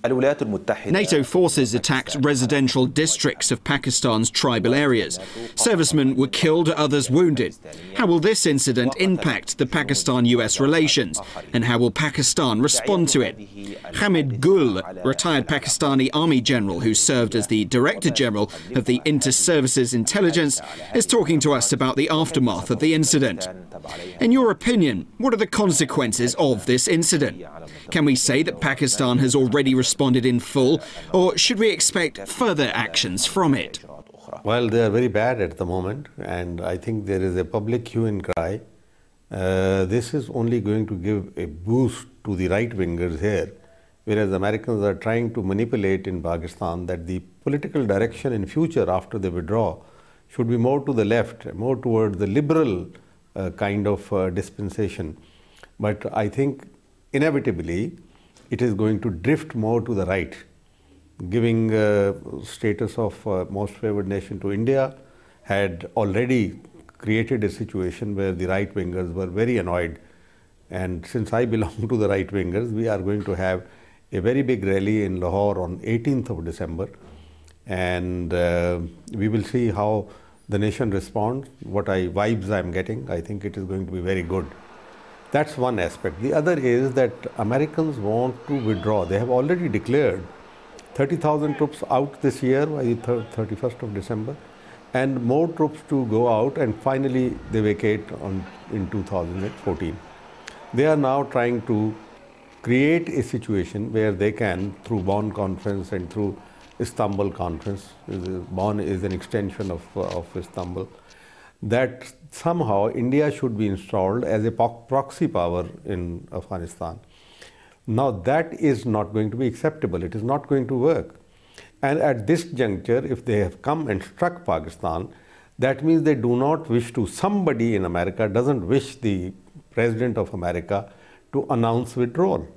NATO forces attacked residential districts of Pakistan's tribal areas. Servicemen were killed, others wounded. How will this incident impact the Pakistan-US relations? And how will Pakistan respond to it? Hamid Gul, retired Pakistani Army general who served as the Director General of the Inter-Services Intelligence, is talking to us about the aftermath of the incident. In your opinion, what are the consequences of this incident? Can we say that Pakistan has already responded in full, or should we expect further actions from it? Well, they are very bad at the moment, and I think there is a public hue and cry. This is only going to give a boost to the right-wingers here, whereas Americans are trying to manipulate in Pakistan that the political direction in future after they withdraw should be more to the left, more towards the liberal kind of dispensation. But I think inevitably it is going to drift more to the right, giving status of most favored nation to India had already created a situation where the right-wingers were very annoyed. And since I belong to the right-wingers, we are going to have a very big rally in Lahore on 18th of December. And we will see how the nation responds, what vibes I'm getting. I think it is going to be very good. That's one aspect. The other is that Americans want to withdraw. They have already declared 30,000 troops out this year by the 31st of December, and more troops to go out, and finally they vacate in 2014. They are now trying to create a situation where they can, through Bonn Conference and through Istanbul Conference, Bonn is an extension of Istanbul, that somehow India should be installed as a proxy power in Afghanistan. Now that is not going to be acceptable. It is not going to work. And at this juncture, if they have come and struck Pakistan, that means they do not wish to, somebody in America doesn't wish the President of America to announce withdrawal.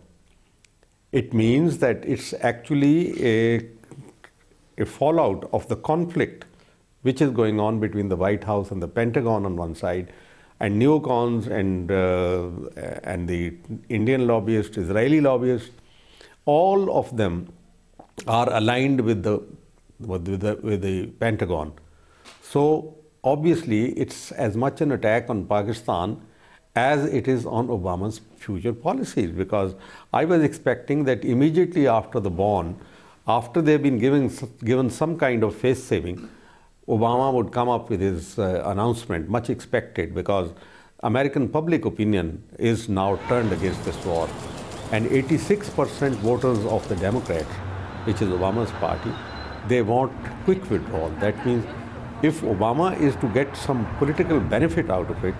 It means that it's actually a fallout of the conflict which is going on between the White House and the Pentagon on one side, and neocons and the Indian lobbyists, Israeli lobbyists, all of them are aligned with the Pentagon. So obviously it's as much an attack on Pakistan as it is on Obama's future policies, because I was expecting that immediately after the Bonn, after they've been given some kind of face saving, Obama would come up with his announcement, much expected, because American public opinion is now turned against this war. And 86% voters of the Democrats, which is Obama's party, they want quick withdrawal. That means if Obama is to get some political benefit out of it,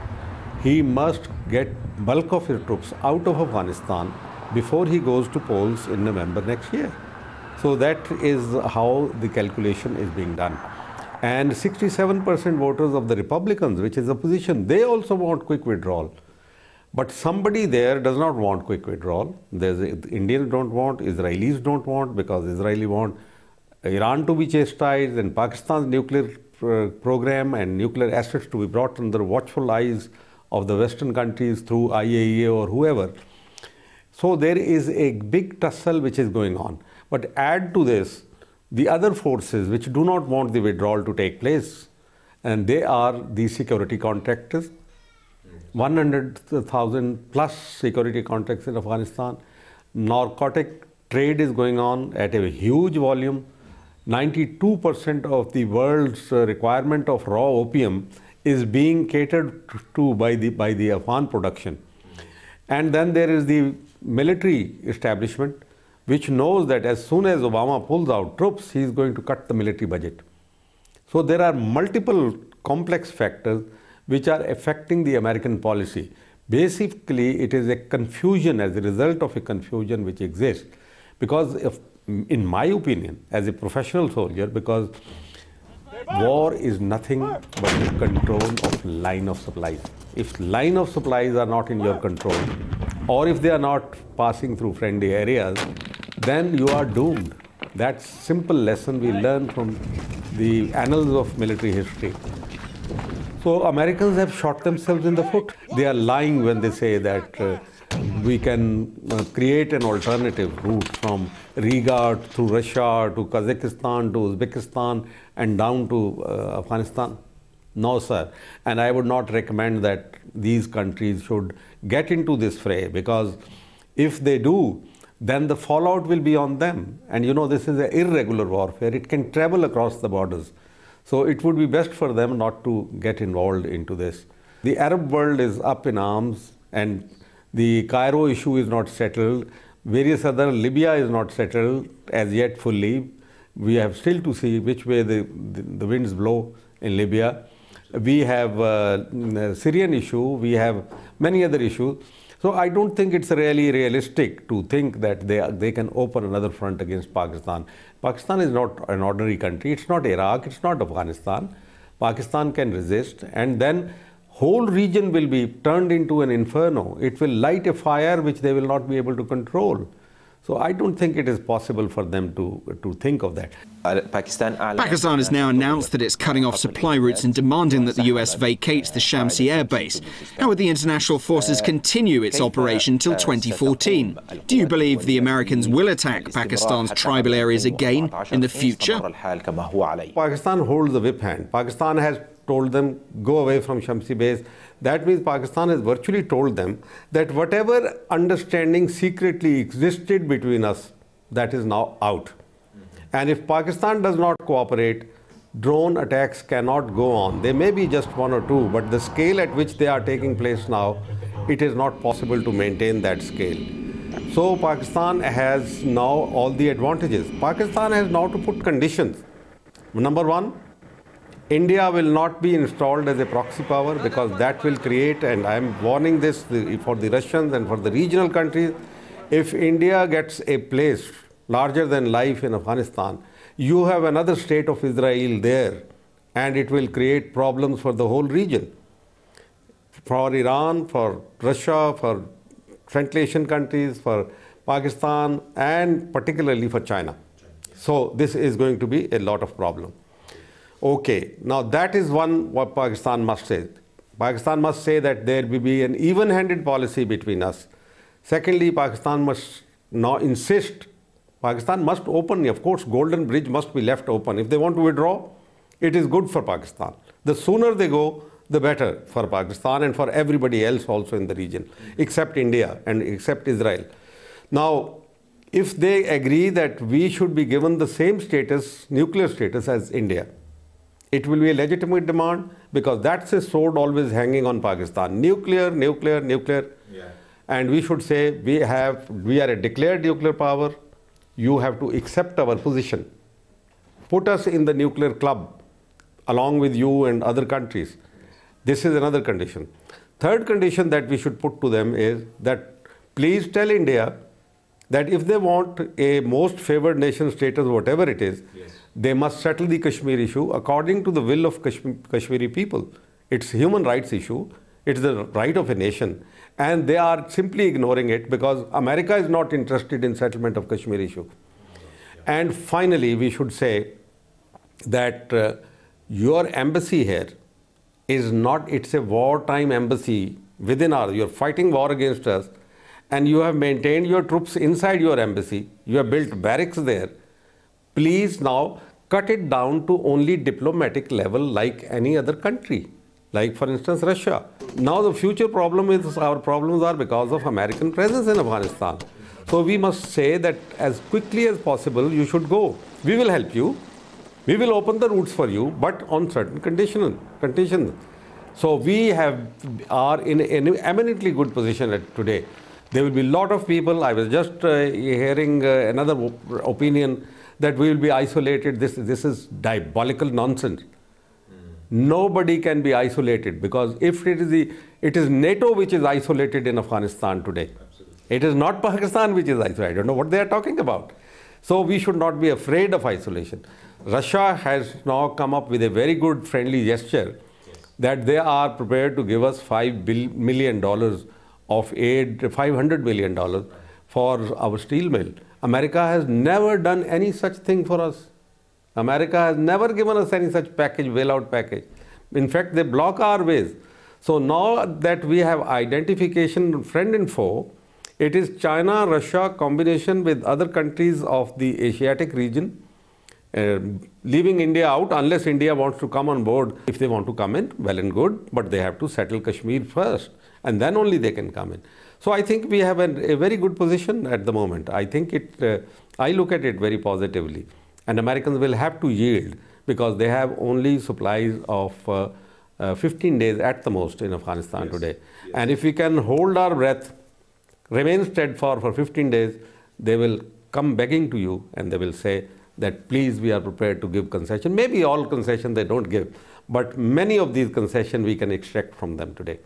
he must get bulk of his troops out of Afghanistan before he goes to polls in November next year. So that is how the calculation is being done. And 67% voters of the Republicans, which is opposition, they also want quick withdrawal. But somebody there does not want quick withdrawal. Indians don't want, Israelis don't want, because Israelis want Iran to be chastised and Pakistan's nuclear program and nuclear assets to be brought under watchful eyes of the Western countries through IAEA or whoever. So there is a big tussle which is going on. But add to this the other forces which do not want the withdrawal to take place, and they are the security contractors. 100,000 plus security contracts in Afghanistan. Narcotic trade is going on at a huge volume. 92% of the world's requirement of raw opium is being catered to by the Afghan production. And then there is the military establishment, which knows that as soon as Obama pulls out troops, he is going to cut the military budget. So there are multiple complex factors which are affecting the American policy. Basically, it is a confusion as a result of a confusion which exists. Because in my opinion, as a professional soldier, because war is nothing but the control of line of supplies. If line of supplies are not in your control, or if they are not passing through friendly areas, then you are doomed. That simple lesson we learn from the annals of military history. So Americans have shot themselves in the foot. They are lying when they say that we can create an alternative route from Riga through Russia to Kazakhstan to Uzbekistan and down to Afghanistan. No, sir. And I would not recommend that these countries should get into this fray, because if they do, then the fallout will be on them. And you know, this is an irregular warfare. It can travel across the borders. So it would be best for them not to get involved into this. The Arab world is up in arms, and the Cairo issue is not settled. Various other, Libya is not settled as yet fully. We have still to see which way the winds blow in Libya. We have the Syrian issue, we have many other issues. So I don't think it's really realistic to think that they can open another front against Pakistan. Pakistan is not an ordinary country. It's not Iraq, it's not Afghanistan. Pakistan can resist, and then whole region will be turned into an inferno. It will light a fire which they will not be able to control. So I don't think it is possible for them to think of that. Pakistan has now announced that it's cutting off supply routes and demanding that the US vacates the Shamsi air base. How would the international forces continue its operation till 2014? Do you believe the Americans will attack Pakistan's tribal areas again in the future? Pakistan holds the whip hand. Pakistan has told them, go away from Shamsi base. That means Pakistan has virtually told them that whatever understanding secretly existed between us, that is now out. And if Pakistan does not cooperate, drone attacks cannot go on. They may be just one or two, but the scale at which they are taking place now, it is not possible to maintain that scale. So Pakistan has now all the advantages. Pakistan has now to put conditions. Number one, India will not be installed as a proxy power, because that will create, and I am warning this for the Russians and for the regional countries, if India gets a place larger than life in Afghanistan, you have another state of Israel there, and it will create problems for the whole region. For Iran, for Russia, for Central Asian countries, for Pakistan, and particularly for China. So this is going to be a lot of problem. Okay, now that is one what Pakistan must say. Pakistan must say that there will be an even-handed policy between us. Secondly, Pakistan must now insist, Pakistan must open, of course, Golden Bridge must be left open. If they want to withdraw, it is good for Pakistan. The sooner they go, the better for Pakistan and for everybody else also in the region, except India and except Israel. Now, if they agree that we should be given the same status, nuclear status as India, it will be a legitimate demand, because that's a sword always hanging on Pakistan. Nuclear, nuclear, nuclear. Yeah. And we should say we are a declared nuclear power. You have to accept our position. Put us in the nuclear club along with you and other countries. This is another condition. Third condition that we should put to them is that please tell India that if they want a most favored nation status, whatever it is, yes, they must settle the Kashmir issue according to the will of Kashmiri people. It's a human rights issue. It's the right of a nation. And they are simply ignoring it because America is not interested in settlement of Kashmir issue. Yeah. And finally, we should say that your embassy here is not, it's a wartime embassy within you're fighting war against us, and you have maintained your troops inside your embassy. You have built barracks there. Please now cut it down to only diplomatic level like any other country, like for instance Russia. Now the future problem is, our problems are because of American presence in Afghanistan. So we must say that as quickly as possible you should go. We will help you. We will open the routes for you, but on certain conditions. So we are in an eminently good position today. There will be a lot of people. I was just hearing another opinion that we will be isolated. This is diabolical nonsense. Nobody can be isolated, because if it is NATO which is isolated in Afghanistan today. Absolutely. It is not Pakistan which is isolated. I don't know what they are talking about. So we should not be afraid of isolation. Russia has now come up with a very good friendly gesture, yes, that they are prepared to give us $5 million of aid, $500 million for our steel mill. America has never done any such thing for us. America has never given us any such package, bailout package. In fact, they block our ways. So now that we have identification, friend and foe, It is China, Russia combination with other countries of the Asiatic region, leaving India out unless India wants to come on board. If they want to come in, well and good, but they have to settle Kashmir first, and then only they can come in. So I think we have a very good position at the moment. I think I look at it very positively, and Americans will have to yield because they have only supplies of 15 days at the most in Afghanistan today. Yes. And if we can hold our breath, remain steadfast for 15 days, they will come begging to you and they will say that please, we are prepared to give concession. Maybe all concession they don't give, but many of these concessions we can extract from them today.